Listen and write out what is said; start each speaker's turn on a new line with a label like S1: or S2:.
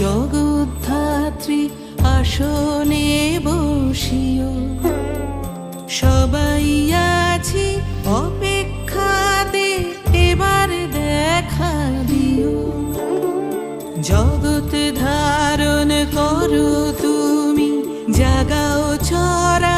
S1: জগদ্ধাত্রী আসনে বসিও, সবাই আছি অপেক্ষাতে, এবার দেখা দিও। জগৎ ধারণ করো তুমি, জাগাও চরা